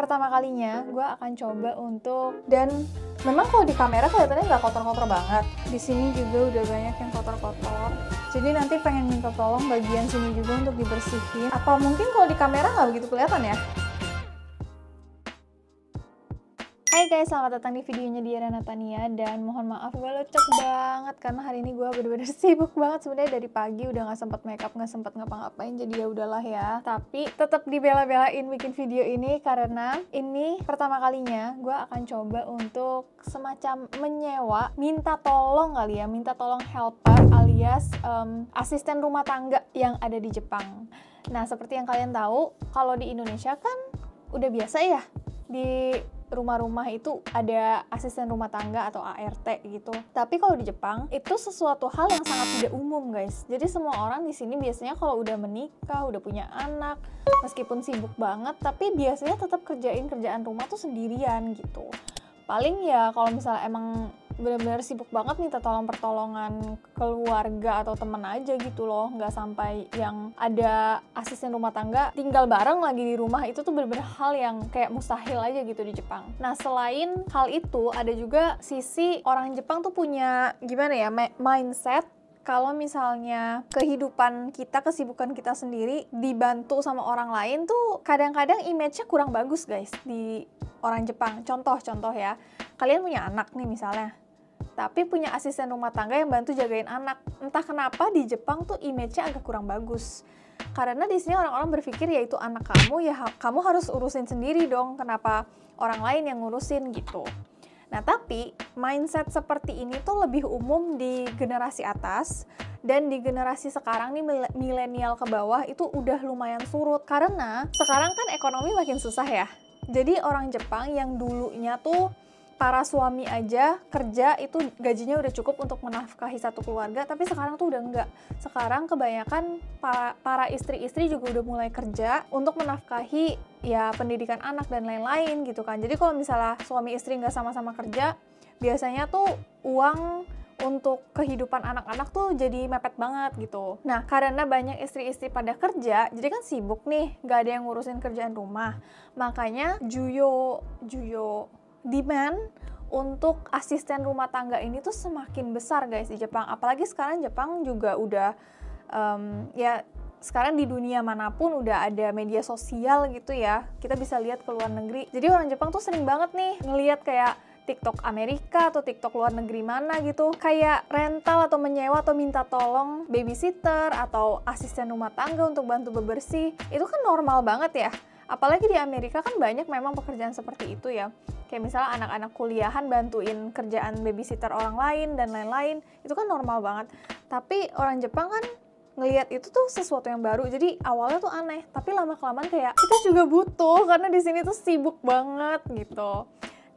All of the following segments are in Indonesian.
pertama kalinya gue akan coba untuk, dan memang kalau di kamera kelihatannya nggak kotor-kotor banget. Di sini juga udah banyak yang kotor-kotor. Jadi nanti pengen minta tolong bagian sini juga untuk dibersihin. Apa mungkin kalau di kamera nggak begitu kelihatan ya? Hai guys, selamat datang di videonya Diara Natania, dan mohon maaf gue lecek banget karena hari ini gue bener-bener sibuk banget. Sebenarnya dari pagi udah nggak sempet makeup, nggak sempet ngapa-ngapain, jadi ya udahlah ya. Tapi tetap dibela-belain bikin video ini karena ini pertama kalinya gue akan coba untuk semacam menyewa, minta tolong kali ya, minta tolong helper alias asisten rumah tangga yang ada di Jepang. Nah, seperti yang kalian tahu, kalau di Indonesia kan udah biasa ya di rumah-rumah itu ada asisten rumah tangga atau ART gitu. Tapi kalau di Jepang itu sesuatu hal yang sangat tidak umum, guys. Jadi semua orang di sini biasanya kalau udah menikah, udah punya anak, meskipun sibuk banget, tapi biasanya tetap kerjain kerjaan rumah tuh sendirian gitu. Paling ya kalau misalnya emang benar-benar sibuk banget minta tolong pertolongan keluarga atau temen aja gitu loh, nggak sampai yang ada asisten rumah tangga tinggal bareng lagi di rumah. Itu tuh benar-benar hal yang kayak mustahil aja gitu di Jepang. Nah, selain hal itu ada juga sisi orang Jepang tuh punya gimana ya, mindset kalau misalnya kehidupan kita, kesibukan kita sendiri dibantu sama orang lain tuh kadang-kadang image-nya kurang bagus, guys, di orang Jepang. Contoh ya, kalian punya anak nih misalnya, tapi punya asisten rumah tangga yang bantu jagain anak. Entah kenapa di Jepang tuh image-nya agak kurang bagus. Karena di sini orang-orang berpikir ya itu anak kamu, ya kamu harus urusin sendiri dong, kenapa orang lain yang ngurusin gitu. Nah, tapi mindset seperti ini tuh lebih umum di generasi atas, dan di generasi sekarang nih milenial ke bawah itu udah lumayan surut. Karena sekarang kan ekonomi makin susah ya. Jadi orang Jepang yang dulunya tuh para suami aja kerja itu gajinya udah cukup untuk menafkahi satu keluarga, tapi sekarang tuh udah enggak. Sekarang kebanyakan para istri-istri juga udah mulai kerja untuk menafkahi ya pendidikan anak dan lain-lain gitu kan. Jadi kalau misalnya suami istri nggak sama-sama kerja, biasanya tuh uang untuk kehidupan anak-anak tuh jadi mepet banget gitu. Nah, karena banyak istri-istri pada kerja, jadi kan sibuk nih, nggak ada yang ngurusin kerjaan rumah. Makanya juyo demand untuk asisten rumah tangga ini tuh semakin besar, guys, di Jepang. Apalagi sekarang Jepang juga udah ya sekarang di dunia manapun udah ada media sosial gitu ya. Kita bisa lihat ke luar negeri. Jadi orang Jepang tuh sering banget nih ngelihat kayak TikTok Amerika atau TikTok luar negeri mana gitu, kayak rental atau menyewa atau minta tolong babysitter atau asisten rumah tangga untuk bantu bebersih. Itu kan normal banget ya. Apalagi di Amerika kan banyak memang pekerjaan seperti itu ya. Kayak misalnya anak-anak kuliahan bantuin kerjaan babysitter orang lain dan lain-lain. Itu kan normal banget. Tapi orang Jepang kan ngelihat itu tuh sesuatu yang baru. Jadi awalnya tuh aneh, tapi lama-kelamaan kayak kita juga butuh karena di sini tuh sibuk banget gitu.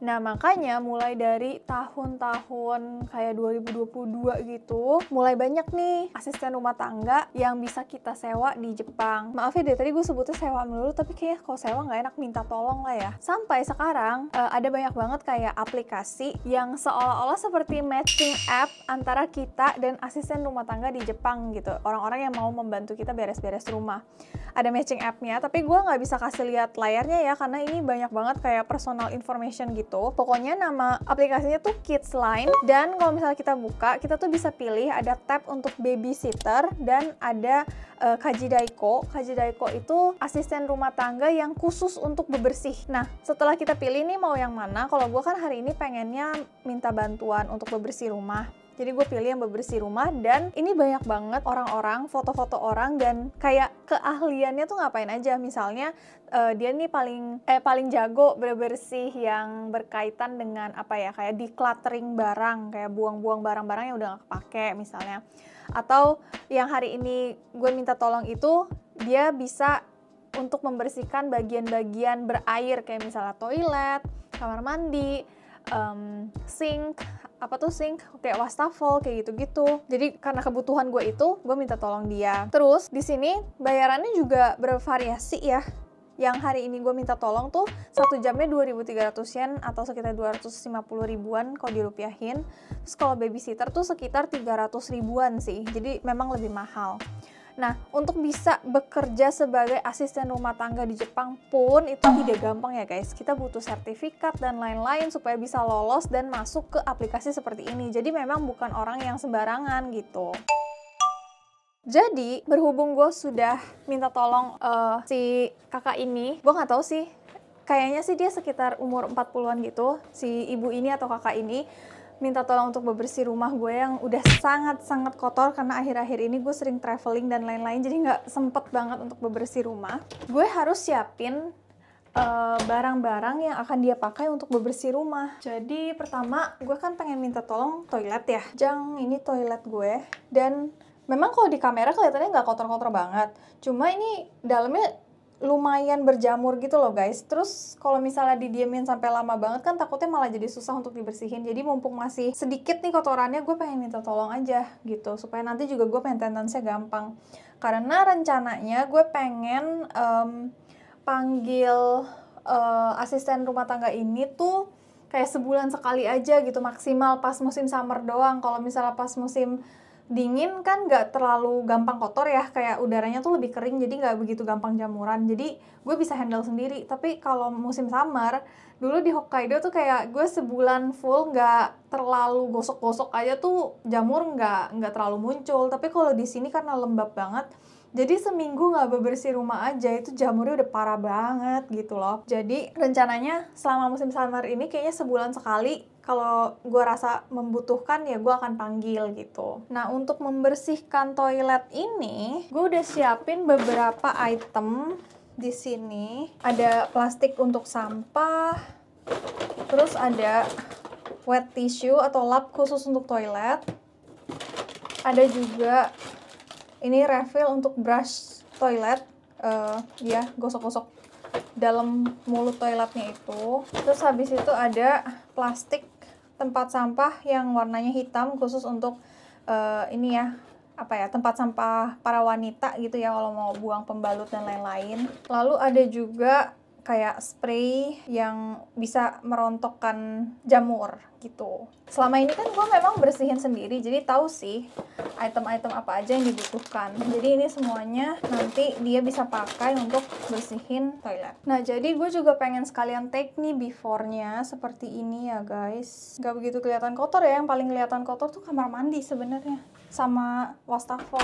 Nah, makanya mulai dari tahun-tahun kayak 2022 gitu, mulai banyak nih asisten rumah tangga yang bisa kita sewa di Jepang. Maaf ya, dari tadi gue sebutnya sewa melulu, tapi kayaknya kalau sewa nggak enak, minta tolong lah ya. Sampai sekarang ada banyak banget kayak aplikasi yang seolah-olah seperti matching app antara kita dan asisten rumah tangga di Jepang gitu. Orang-orang yang mau membantu kita beres-beres rumah. Ada matching app-nya, tapi gue nggak bisa kasih lihat layarnya ya, karena ini banyak banget kayak personal information gitu. Pokoknya nama aplikasinya tuh Kids Line, dan kalau misalnya kita buka, kita tuh bisa pilih ada tab untuk babysitter dan ada Kajidaiko. Kajidaiko itu asisten rumah tangga yang khusus untuk bebersih. Nah, setelah kita pilih nih mau yang mana, kalau gue kan hari ini pengennya minta bantuan untuk bebersih rumah. Jadi gue pilih yang bebersih rumah, dan ini banyak banget orang-orang, foto-foto orang, dan kayak keahliannya tuh ngapain aja. Misalnya dia nih paling jago bebersih yang berkaitan dengan apa ya, kayak decluttering barang, kayak buang-buang barang-barang yang udah gak kepake misalnya. Atau yang hari ini gue minta tolong itu, dia bisa untuk membersihkan bagian-bagian berair, kayak misalnya toilet, kamar mandi, sink, kayak wastafel, kayak gitu-gitu. Jadi karena kebutuhan gue itu, gue minta tolong dia. Terus di sini bayarannya juga bervariasi ya. Yang hari ini gue minta tolong tuh 1 jamnya 2.300 yen atau sekitar 250 ribuan kalau dirupiahin. Terus kalau babysitter tuh sekitar 300 ribuan sih. Jadi memang lebih mahal. Nah, untuk bisa bekerja sebagai asisten rumah tangga di Jepang pun itu tidak gampang ya guys. Kita butuh sertifikat dan lain-lain supaya bisa lolos dan masuk ke aplikasi seperti ini. Jadi memang bukan orang yang sembarangan gitu. Jadi, berhubung gue sudah minta tolong si kakak ini, gue nggak tahu sih, kayaknya sih dia sekitar umur 40-an gitu, si ibu ini atau kakak ini, minta tolong untuk bebersih rumah gue yang udah sangat-sangat kotor karena akhir-akhir ini gue sering traveling dan lain-lain, jadi nggak sempet banget untuk bebersih rumah. Gue harus siapin barang-barang yang akan dia pakai untuk bebersih rumah. Jadi pertama, gue kan pengen minta tolong toilet ya. Jang, ini toilet gue. Dan memang kalau di kamera kelihatannya nggak kotor-kotor banget. Cuma ini dalamnya lumayan berjamur gitu loh guys. Terus kalau misalnya didiemin sampai lama banget kan takutnya malah jadi susah untuk dibersihin. Jadi mumpung masih sedikit nih kotorannya, gue pengen minta tolong aja gitu. Supaya nanti juga gue maintenance-nya gampang. Karena rencananya gue pengen panggil asisten rumah tangga ini tuh kayak sebulan sekali aja gitu maksimal, pas musim summer doang. Kalau misalnya pas musim dingin kan nggak terlalu gampang kotor ya, kayak udaranya tuh lebih kering jadi nggak begitu gampang jamuran, jadi gue bisa handle sendiri. Tapi kalau musim summer dulu di Hokkaido tuh kayak gue sebulan full nggak terlalu gosok-gosok aja tuh jamur nggak terlalu muncul. Tapi kalau di sini karena lembab banget, jadi seminggu nggak bebersih rumah aja itu jamurnya udah parah banget gitu loh. Jadi rencananya selama musim summer ini kayaknya sebulan sekali, kalau gue rasa membutuhkan ya gue akan panggil gitu. Nah, untuk membersihkan toilet ini, gue udah siapin beberapa item di sini. Ada plastik untuk sampah, terus ada wet tissue atau lap khusus untuk toilet. Ada juga ini refill untuk brush toilet, ya gosok-gosok dalam mulut toiletnya itu. Terus habis itu ada plastik tempat sampah yang warnanya hitam khusus untuk ini ya, apa ya, tempat sampah para wanita gitu ya kalau mau buang pembalut dan lain-lain. Lalu ada juga kayak spray yang bisa merontokkan jamur gitu. Selama ini kan gue memang bersihin sendiri, jadi tahu sih item-item apa aja yang dibutuhkan. Jadi ini semuanya nanti dia bisa pakai untuk bersihin toilet. Nah, jadi gue juga pengen sekalian take nih before-nya seperti ini ya guys. Gak begitu kelihatan kotor ya, yang paling kelihatan kotor tuh kamar mandi sebenarnya sama wastafel.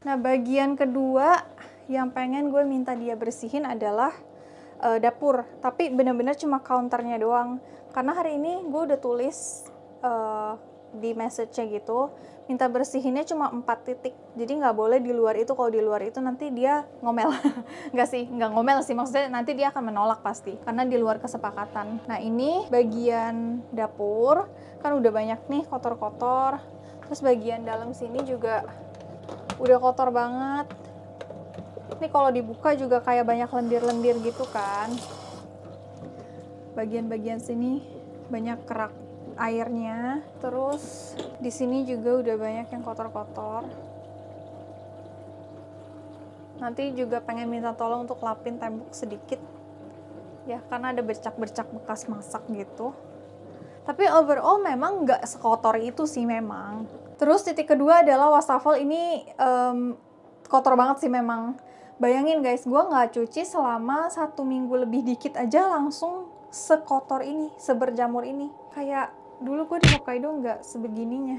Nah, bagian kedua yang pengen gue minta dia bersihin adalah dapur, tapi bener-bener cuma counternya doang. Karena hari ini gue udah tulis di message-nya gitu, minta bersihinnya cuma 4 titik. Jadi nggak boleh di luar itu, kalau di luar itu nanti dia ngomel. nggak ngomel sih, maksudnya nanti dia akan menolak pasti, karena di luar kesepakatan. Nah, ini bagian dapur, kan udah banyak nih kotor-kotor. Terus bagian dalam sini juga udah kotor banget. Ini kalau dibuka juga kayak banyak lendir-lendir gitu kan. Bagian-bagian sini banyak kerak airnya. Terus di sini juga udah banyak yang kotor-kotor. Nanti juga pengen minta tolong untuk lapin tembok sedikit. Ya, karena ada bercak-bercak bekas masak gitu. Tapi overall memang nggak sekotor itu sih memang. Terus titik kedua adalah wastafel ini kotor banget sih memang. Bayangin guys, gue nggak cuci selama 1 minggu lebih dikit aja langsung sekotor ini, seberjamur ini. Kayak dulu gue di Hokkaido nggak sebegininya.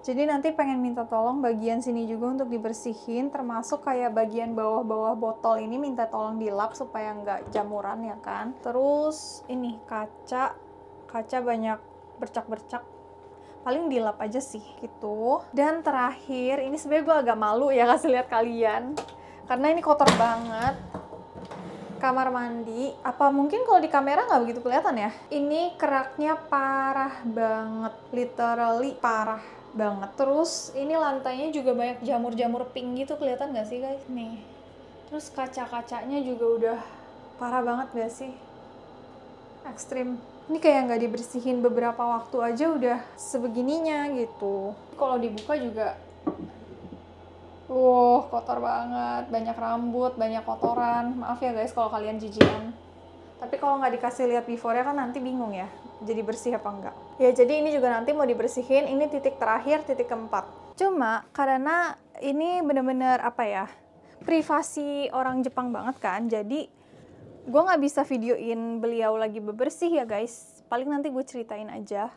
Jadi nanti pengen minta tolong bagian sini juga untuk dibersihin, termasuk kayak bagian bawah-bawah botol ini minta tolong dilap supaya nggak jamuran ya kan. Terus ini kaca banyak bercak-bercak, paling dilap aja sih gitu. Dan terakhir, ini sebenarnya gue agak malu ya kasih lihat kalian, karena ini kotor banget. Kamar mandi, apa mungkin kalau di kamera nggak begitu kelihatan ya? Ini keraknya parah banget, literally parah banget. Terus ini lantainya juga banyak jamur-jamur pink gitu, kelihatan nggak sih guys? Nih. Terus kaca-kacanya juga udah parah banget gak sih? Ekstrim. Ini kayak nggak dibersihin beberapa waktu aja udah sebegininya gitu. Kalau dibuka juga kotor banget, banyak rambut, banyak kotoran. Maaf ya guys kalau kalian jijikan. Tapi kalau nggak dikasih lihat before-nya kan nanti bingung ya, jadi bersih apa enggak. Ya jadi ini juga nanti mau dibersihin, ini titik terakhir, titik keempat. Cuma karena ini bener-bener apa ya, privasi orang Jepang banget kan, jadi gue nggak bisa videoin beliau lagi bebersih ya guys. Paling nanti gue ceritain aja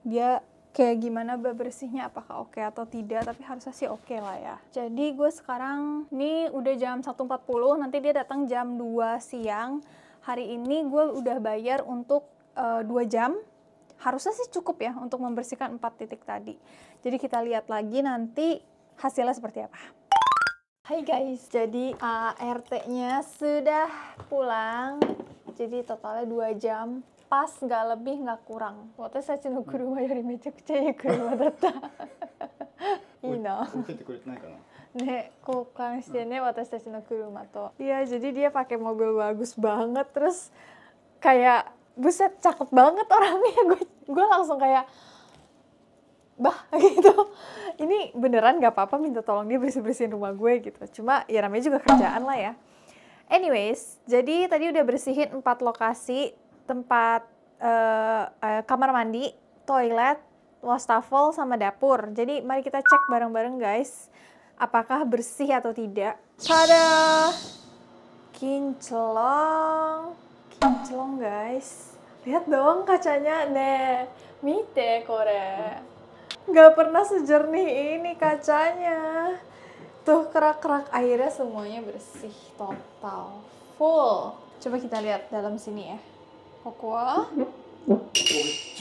dia kayak gimana bebersihnya, apakah oke atau tidak, tapi harusnya sih oke lah ya. Jadi gue sekarang, ini udah jam 1.40, nanti dia datang jam 2 siang. Hari ini gue udah bayar untuk 2 jam. Harusnya sih cukup ya untuk membersihkan 4 titik tadi. Jadi kita lihat lagi nanti hasilnya seperti apa. Hai guys, jadi ART-nya sudah pulang. Jadi totalnya 2 jam. Pas, nggak lebih, nggak kurang. Watashi no kuruma yori mechakucha ii kuruma datta. Ii na. Ne, koukan shite ne, watashi no kuruma to. Iya, jadi dia pakai mobil bagus banget. Terus kayak buset, cakep banget orangnya. Gue langsung kayak bah gitu. Ini beneran gak apa-apa minta tolong dia bersih-bersihin rumah gue gitu. Cuma ya namanya juga kerjaan lah ya. Anyways, jadi tadi udah bersihin 4 lokasi. Tempat kamar mandi, toilet, wastafel, sama dapur. Jadi mari kita cek bareng-bareng guys, apakah bersih atau tidak. Tada! Kinclong. Kinclong guys. Lihat dong kacanya, nih. Mite kore. Gak pernah sejernih ini kacanya. Tuh kerak-kerak airnya semuanya bersih total. Full. Coba kita lihat dalam sini ya. Koko wa?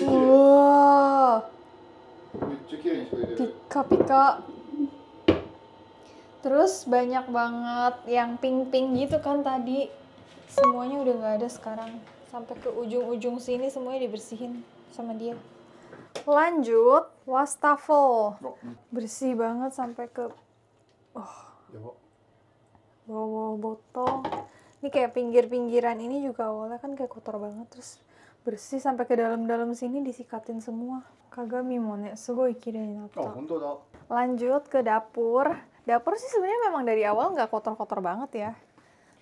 Wow. Pika-pika. Terus banyak banget yang pink-pink gitu kan tadi. Semuanya udah gak ada sekarang. Sampai ke ujung-ujung sini semuanya dibersihin sama dia. Lanjut, wastafel. Bersih banget sampai ke bawah botol. Ini kayak pinggir-pinggiran ini juga awalnya kan kayak kotor banget. Terus bersih sampai ke dalam-dalam sini disikatin semua. Kagami mo ne, sugoi kirei natta. Lanjut ke dapur. Dapur sih sebenarnya memang dari awal nggak kotor-kotor banget ya.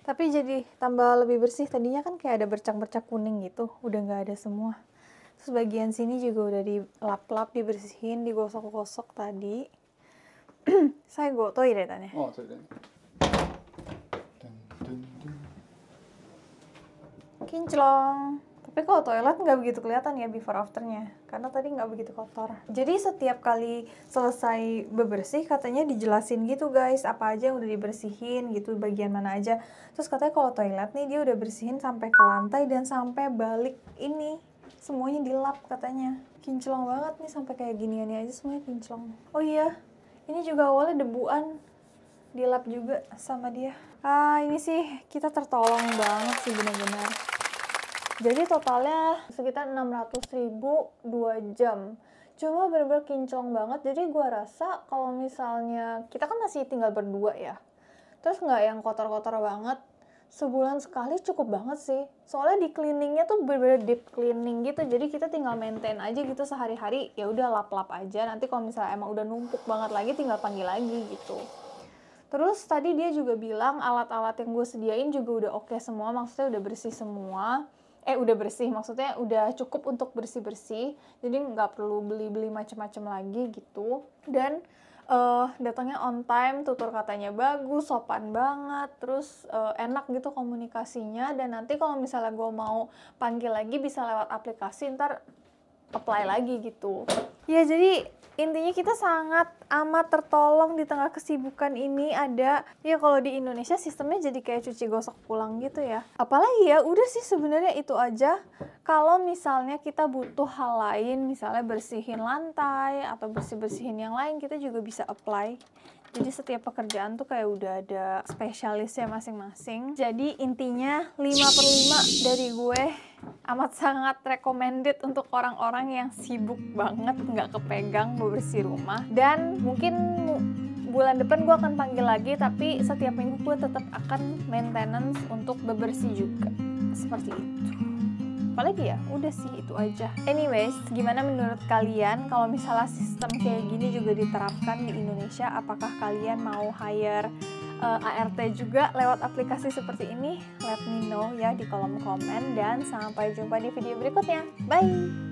Tapi jadi tambah lebih bersih. Tadinya kan kayak ada bercak-bercak kuning gitu. Udah nggak ada semua. Terus bagian sini juga udah dilap-lap, dibersihin, digosok-gosok tadi. Saya goto iretane. Oh, kinclong. Tapi kalau toilet nggak begitu kelihatan ya before afternya, karena tadi nggak begitu kotor. Jadi setiap kali selesai bebersih katanya dijelasin gitu guys, apa aja yang udah dibersihin gitu, bagian mana aja. Terus katanya kalau toilet nih dia udah bersihin sampai ke lantai dan sampai balik ini. Semuanya dilap katanya. Kinclong banget nih, sampai kayak giniannya aja semuanya kinclong. Oh iya, ini juga awalnya debuan. Dilap juga sama dia. Ini sih kita tertolong banget sih benar-benar. Jadi totalnya sekitar 600.000 2 jam. Cuma bener-bener kinclong banget. Jadi gue rasa kalau misalnya kita kan masih tinggal berdua ya. Terus nggak yang kotor-kotor banget. Sebulan sekali cukup banget sih. Soalnya di cleaningnya tuh bener-bener deep cleaning gitu. Jadi kita tinggal maintain aja gitu sehari-hari. Ya udah lap-lap aja. Nanti kalau misalnya emang udah numpuk banget lagi tinggal panggil lagi gitu. Terus tadi dia juga bilang alat-alat yang gue sediain juga udah oke semua. Maksudnya udah bersih semua. Udah bersih, maksudnya udah cukup untuk bersih-bersih. Jadi nggak perlu beli-beli macam-macam lagi gitu. Dan datangnya on time, tutur katanya bagus, sopan banget, terus enak gitu komunikasinya. Dan nanti kalau misalnya gue mau panggil lagi bisa lewat aplikasi, ntar apply lagi gitu. Ya jadi intinya kita sangat amat tertolong di tengah kesibukan ini. Ada ya, kalau di Indonesia sistemnya jadi kayak cuci gosok pulang gitu ya. Apalagi ya udah sih sebenarnya itu aja. Kalau misalnya kita butuh hal lain, misalnya bersihin lantai atau bersih-bersihin yang lain, kita juga bisa apply. Jadi setiap pekerjaan tuh kayak udah ada spesialisnya masing-masing. Jadi intinya 5/5 dari gue amat sangat recommended untuk orang-orang yang sibuk banget, nggak kepegang bebersih rumah. Dan mungkin bulan depan gue akan panggil lagi, tapi setiap minggu gue tetap akan maintenance untuk bebersih juga. Seperti itu. Apalagi ya, udah sih itu aja. Anyways, gimana menurut kalian kalau misalnya sistem kayak gini juga diterapkan di Indonesia? Apakah kalian mau hire ART juga lewat aplikasi seperti ini? Let me know ya di kolom komen, dan sampai jumpa di video berikutnya. Bye!